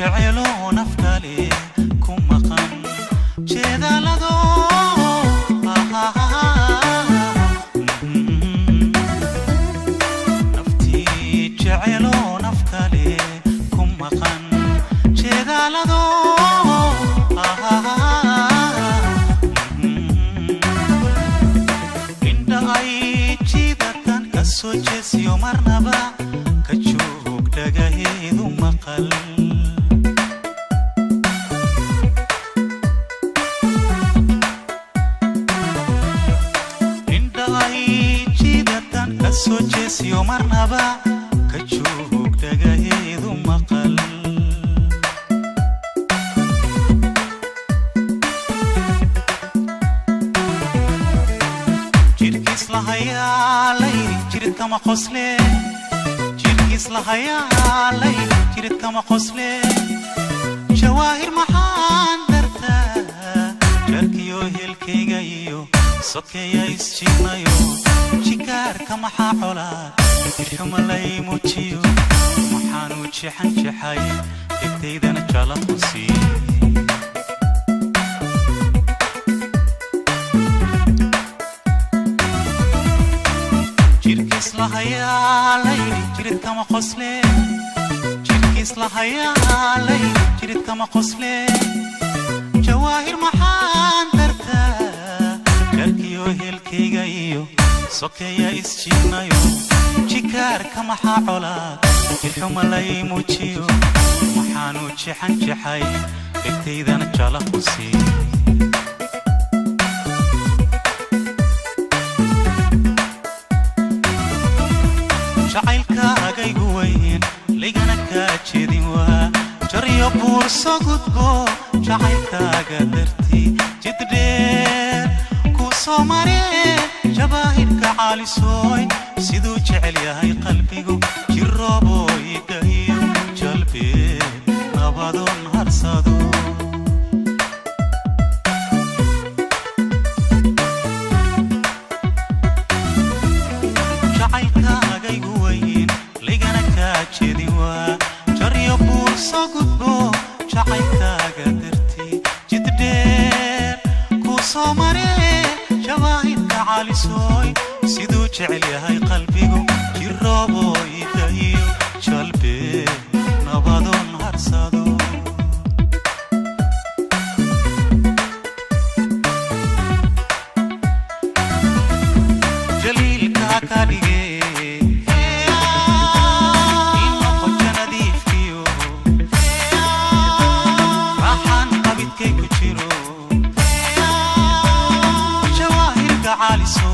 jecelo nafkale kuma qan jeedalado nafti jecelo nafkale kuma qan jeedalado inda ay jidatan kasoo jeesiyo marnaba ka joog dhagaheedu maqal inda ay jidatan kasoo jeesiyo marnaba ka joog dhagaheedu maqal jirkama qosle jirkiis la hayaalay jirkama qosle jawaahir maxaan dartaa jarkiyo helkayga iyo sokeeya isjinayo jikaarka maxaa colaa xumalay muujiyo maxaanu jixan jixay dhigtaydana jala qusiy la hayaalay jirkama qosle jirkiis la hayaalay jirkama qosle jawaahir maxaan dartaa jarkiyo helkayga iyo sokeeya isjinayo jikaarka maxaa colaa xumalay muujiyo maxaanu jixan jixay dhigtaydana jala qusiy jacaylkaagaygu weyn ligana kaa jeedin waa jariyo buurso gudbo jacaylkaaga dartii jid dheer ku soo maree jabaahirka caalisooy siduu jecel yahay qalbigu jirroobooy dahiyo jalbee nabadoon harsado jariyo buurso gudbo jacaylkaaga dartii jid dheer ku soo maree jabaahirka caalisooy siduu jecel yahay qalbigu jirroobooy dahiyo jalbee nabadoon harsado jaliilkaa ka dhige jawaahirka caalisooy